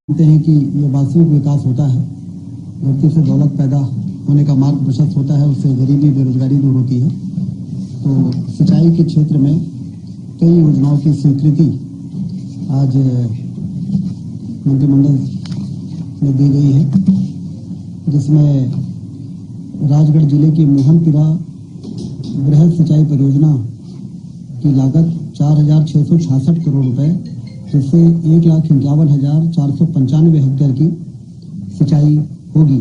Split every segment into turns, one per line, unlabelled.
जानते हैं कि ये वास्तविक विकास होता है, धरती से दौलत पैदा होने का मार्ग प्रशस्त होता है, उससे गरीबी बेरोजगारी दूर होती है। तो सिंचाई के क्षेत्र में कई योजनाओं की स्वीकृति आज मंत्रिमंडल में दी गई है, जिसमें राजगढ़ जिले की मोहनपुरा बृहद सिंचाई परियोजना की लागत 4,666 करोड़ रुपए, जिससे 1,51,495 हेक्टेयर की सिंचाई होगी।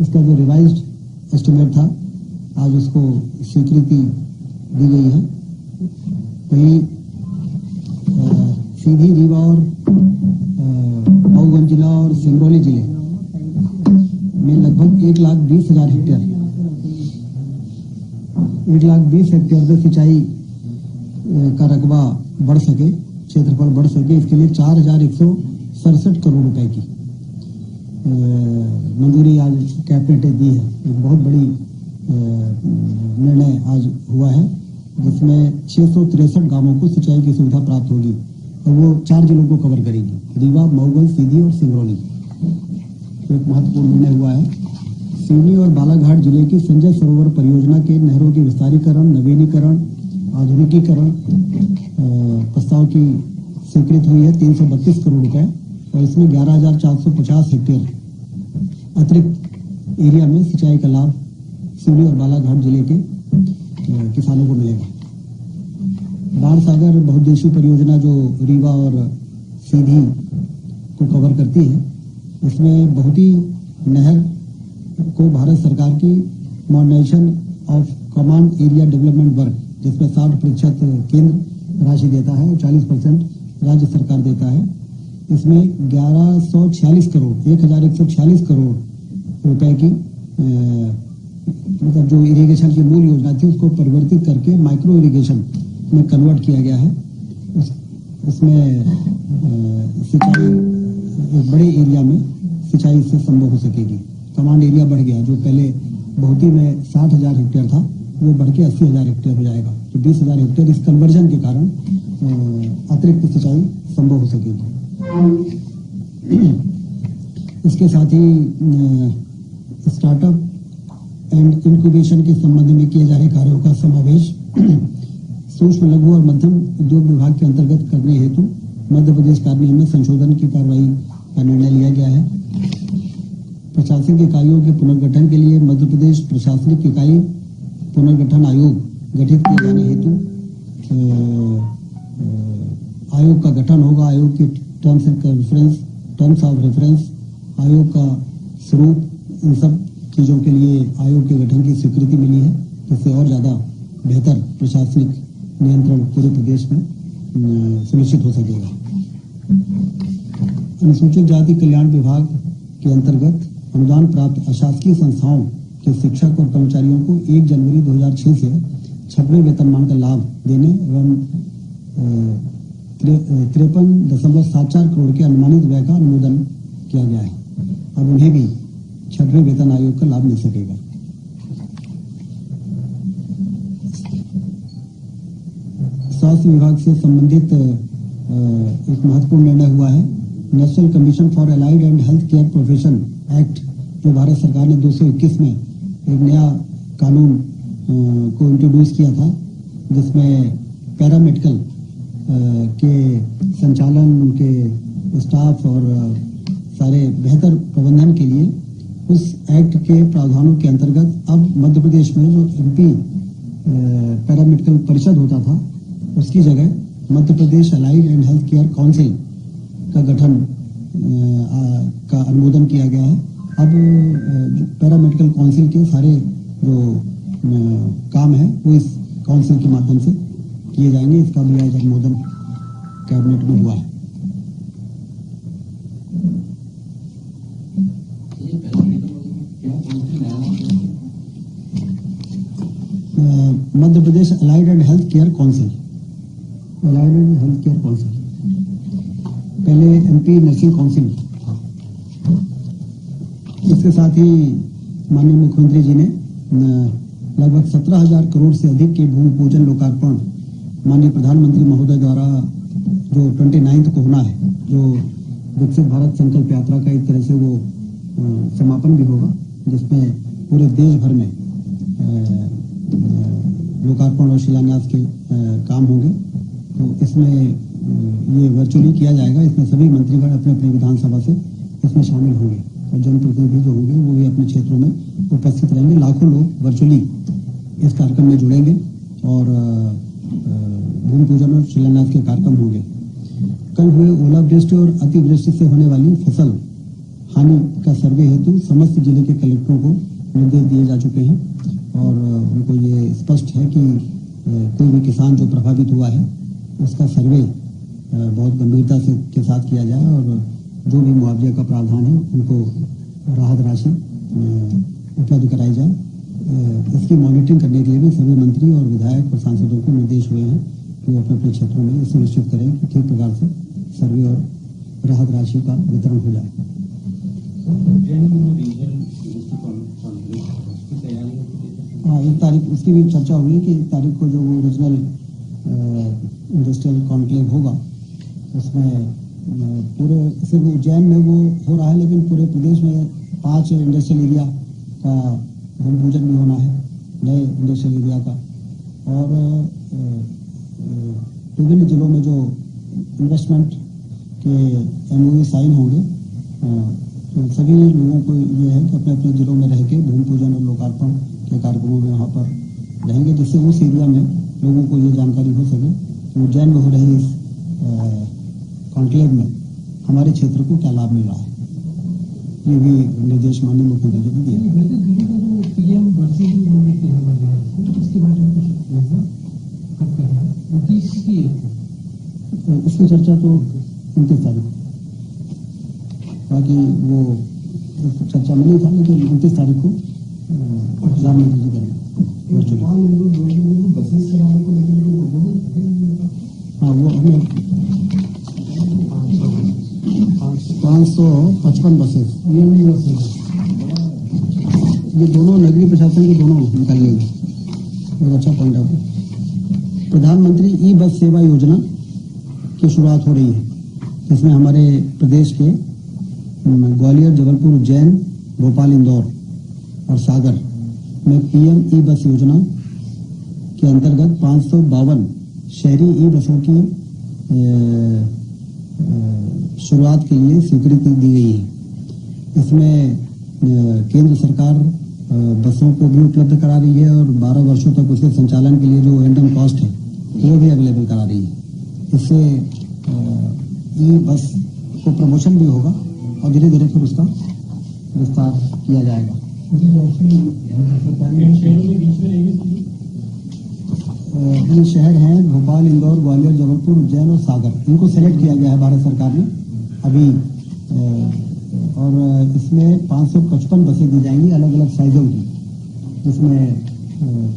इसका जो रिवाइज्ड एस्टिमेट था, आज उसको स्वीकृति दी गई है। वहीं सीधी, रीवा और मऊगंज जिला और सिंगरौली जिले में लगभग 1,20,000 हेक्टेयर 1,20,000 हेक्टेयर से सिंचाई का रकबा बढ़ सके, क्षेत्रफल बढ़ सके, इसके लिए 4,167 करोड़ रुपए की मंजूरी आज कैबिनेट ने दी है। एक बहुत बड़ी निर्णय आज हुआ है, जिसमें 663 गांवों को सिंचाई की सुविधा प्राप्त होगी और वो 4 जिलों को कवर करेगी, रीवा, मऊगंज, सीधी और सिंगरौली। एक महत्वपूर्ण निर्णय हुआ है। सिवनी और बालाघाट जिले की संजय सरोवर परियोजना के नहरों के विस्तारीकरण, नवीनीकरण, आधुनिकीकरण प्रस्ताव की स्वीकृत हुई है 332 करोड़ रुपए, और इसमें 11,450 हेक्टेयर अतिरिक्त एरिया में सिंचाई का लाभ सिवनी और बालाघाट जिले के किसानों को मिलेगा। बाण सागर बहुउद्देशीय परियोजना जो रीवा और सीधी को कवर करती है, इसमें बहुती नहर को भारत सरकार की modernisation of command area development work, जिसमें 60% केंद्र राशि देता है और 40% राज्य सरकार देता है। इसमें 1,146 करोड़ रुपए की मतलब जो इरिगेशन की मूल योजना थी, उसको परिवर्तित करके माइक्रो इरिगेशन में कन्वर्ट किया गया है। उसमें सिंचाई एक बड़े एरिया में सिंचाई से संभव हो सकेगी। कमांड एरिया बढ़ गया, जो पहले बहुती में 60,000 हेक्टेयर था, वो बढ़ के 80,000 हेक्टेयर हो जाएगा। तो 20,000 हेक्टेयर इस कन्वर्जन के कारण अतिरिक्त सिंचाई संभव हो सकेगी। इसके साथ ही स्टार्टअप एंड इंक्यूबेशन के संबंध में किए जा रहे कार्यों का समावेश सूक्ष्म, लघु और मध्यम उद्योग विभाग के अंतर्गत करने हेतु मध्य प्रदेश कार्यनियम में संशोधन की कार्रवाई का निर्णय लिया गया है। प्रशासनिक इकाइयों के पुनर्गठन के लिए मध्य प्रदेश प्रशासनिक इकाई पुनर्गठन आयोग गठित किए जाने हेतु आयोग का गठन होगा। आयोग की टर्म्स ऑफ रेफरेंस, आयोग का स्वरूप, इन सब चीजों के लिए आयोग के गठन की स्वीकृति मिली है, जिससे और ज्यादा बेहतर प्रशासनिक नियंत्रण पूरे प्रदेश में सुनिश्चित हो सकेगा। अनुसूचित जाति कल्याण विभाग के अंतर्गत अनुदान प्राप्त अशासकीय संस्थाओं के शिक्षक और कर्मचारियों को 1 जनवरी 2006 से 6वें वेतनमान का लाभ देने एवं 53.74 करोड़ के अनुमानित व्यय का अनुमोदन किया गया है। अब उन्हें भी 6वें वेतन आयोग का लाभ मिल सकेगा। स्वास्थ्य विभाग से संबंधित एक महत्वपूर्ण निर्णय हुआ है। National commission for allied and health care profession act, जो भारत सरकार ने 221 में एक नया कानून को इंट्रोड्यूस किया था, जिसमें पैरामेडिकल के संचालन, उनके स्टाफ और सारे बेहतर प्रबंधन के लिए उस एक्ट के प्रावधानों के अंतर्गत अब मध्य प्रदेश में जो एमपी पैरामेडिकल परिषद होता था, उसकी जगह Madhya Pradesh allied and health care council का गठन का अनुमोदन किया गया है। अब पैरामेडिकल काउंसिल के सारे जो काम है वो इस काउंसिल के माध्यम से किए जाएंगे। इसका भी आज अनुमोदन कैबिनेट में हुआ है। Madhya Pradesh allied and health care council, पहले एमपी नर्सिंग काउंसिल। इसके साथ ही माननीय मुख्यमंत्री जी ने लगभग 17,000 करोड़ से अधिक के भूमि पूजन लोकार्पण माननीय प्रधानमंत्री महोदय द्वारा जो 29 को होना है, जो विकसित भारत संकल्प यात्रा का एक तरह से वो समापन भी होगा, जिसमें पूरे देश भर में लोकार्पण और शिलान्यास के काम होंगे। तो इसमें ये वर्चुअली किया जाएगा। इसमें सभी मंत्रीगण अपने अपने विधानसभा से इसमें शामिल होंगे और जनप्रतिनिधि जो होंगे वो भी अपने क्षेत्रों में उपस्थित रहेंगे। लाखों लोग वर्चुअली इस कार्यक्रम में जुड़ेंगे और भूमि पूजन और शिलान्यास के कार्यक्रम होंगे। कल हुए ओलावृष्टि और अतिवृष्टि से होने वाली फसल हानि का सर्वे हेतु समस्त जिले के कलेक्टरों को निर्देश दिए जा चुके हैं और उनको ये स्पष्ट है कि कोई भी किसान जो प्रभावित हुआ है उसका सर्वे बहुत गंभीरता से के साथ किया जाए और जो भी मुआवजे का प्रावधान है उनको राहत राशि उपलब्ध कराई जाए। इसकी मॉनिटरिंग करने के लिए भी सभी मंत्री और विधायक और सांसदों को निर्देश हुए हैं कि वो अपने अपने क्षेत्रों में सुनिश्चित करें कि ठीक प्रकार से सर्वे और राहत राशि का वितरण हो जाए। हाँ, 1 तारीख उसकी भी चर्चा हुई कि 1 तारीख को जो वो रीजनल इंडस्ट्रियल कॉन्क्लेव होगा उसमें पूरे सिर्फ उज्जैन में वो हो रहा है, लेकिन पूरे प्रदेश में 5 इंडस्ट्रियल एरिया का भूमि पूजन भी होना है, नए इंडस्ट्रियल एरिया का। और विभिन्न जिलों में जो इन्वेस्टमेंट के MOU साइन होंगे, तो सभी लोगों को ये है कि अपने अपने जिलों में रह के भूमि पूजन और लोकार्पण के कार्यक्रमों में वहाँ पर रहेंगे, जिससे उस एरिया में लोगों को ये जानकारी हो सके कि उज्जैन में हो रही इस कॉन्क्लेव में हमारे क्षेत्र को क्या लाभ मिल रहा है। ये भी निर्देश माननीय मुख्यमंत्री जी ने दिए। इसकी चर्चा तो 29 तारीख, बाकी वो चर्चा में नहीं था, लेकिन 29 तारीख को प्रधानमंत्री जी करेंगे। हाँ, वो हमें 555 बसेस, ये दोनों नगरीय प्रशासन के दोनों निकालिएगा। बहुत अच्छा पॉइंट है। प्रधानमंत्री ई बस सेवा योजना की शुरुआत हो रही है, जिसमें हमारे प्रदेश के ग्वालियर, जबलपुर, उज्जैन, भोपाल, इंदौर और सागर में PM ई बस योजना के अंतर्गत 552 शहरी ई बसों की शुरुआत के लिए स्वीकृति दी गई है। इसमें केंद्र सरकार बसों को भी उपलब्ध करा रही है और 12 वर्षों तक उसके संचालन के लिए जो एंडम कॉस्ट है वो भी अवेलेबल करा रही है। इससे ई बस को प्रमोशन भी होगा और धीरे धीरे फिर उसका विस्तार किया जाएगा। ये शहर हैं भोपाल, इंदौर, ग्वालियर, जबलपुर, उज्जैन और सागर। इनको सेलेक्ट किया गया है भारत सरकार ने अभी, और इसमें 555 बसें दी जाएंगी अलग अलग साइजों की, जिसमें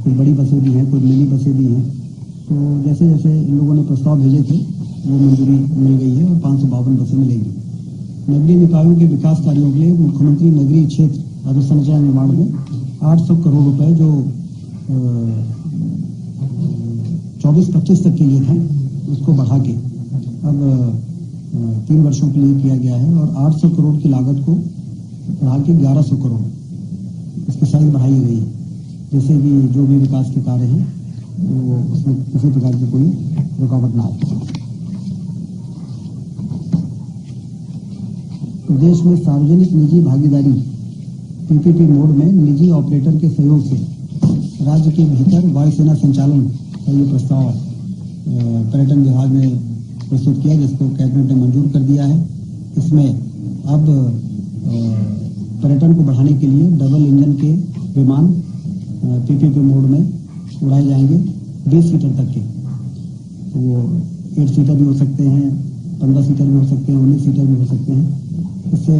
कुछ बड़ी बसें भी हैं, कुछ मिनी बसें भी हैं। तो जैसे जैसे इन लोगों ने प्रस्ताव भेजे थे वो मंजूरी मिल गई है और 552 बसें मिलेंगी। नगरीय निकायों के विकास कार्यों के लिए मुख्यमंत्री नगरीय क्षेत्र अधोसंरचना निर्माण में 800 करोड़ रुपए जो 24-25 तक के लिए था उसको बढ़ा के अब 3 वर्षों के लिए किया गया है और 800 करोड़ की लागत को बढ़ा के 1100 करोड़ इसकी साइज बढ़ाई गई है, जिससे कि जो भी विकास के कार्य हैं वो उसमें किसी प्रकार की कोई रुकावट ना आए। प्रदेश में सार्वजनिक निजी भागीदारी PPP मोड में निजी ऑपरेटर के सहयोग से राज्य के भीतर वायुसेना संचालन का ये प्रस्ताव पर्यटन विभाग ने प्रस्तुत किया, जिसको कैबिनेट ने मंजूर कर दिया है। इसमें अब पर्यटन को बढ़ाने के लिए डबल इंजन के विमान PPP मोड में उड़ाए जाएंगे 20 सीटर तक के। तो वो 8 सीटर भी हो सकते हैं, 15 सीटर भी हो सकते हैं, 19 सीटर भी हो सकते हैं। इससे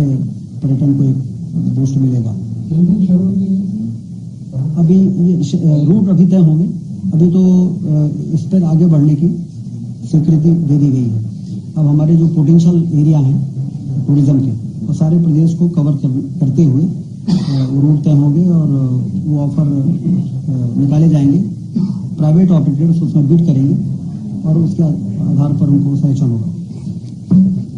पर्यटन को एक बूस्ट मिलेगा। अभी ये रूट अभी तय होंगे, अभी तो इस पर आगे बढ़ने की स्वीकृति दे दी गई है। अब हमारे जो पोटेंशियल एरिया हैं टूरिज्म के, वो सारे प्रदेश को कवर करते हुए रूट तय होंगे और वो ऑफर निकाले जाएंगे। प्राइवेट ऑपरेटर्स उसमें बिड करेंगे और उसके आधार पर उनको सिलेक्शन होगा।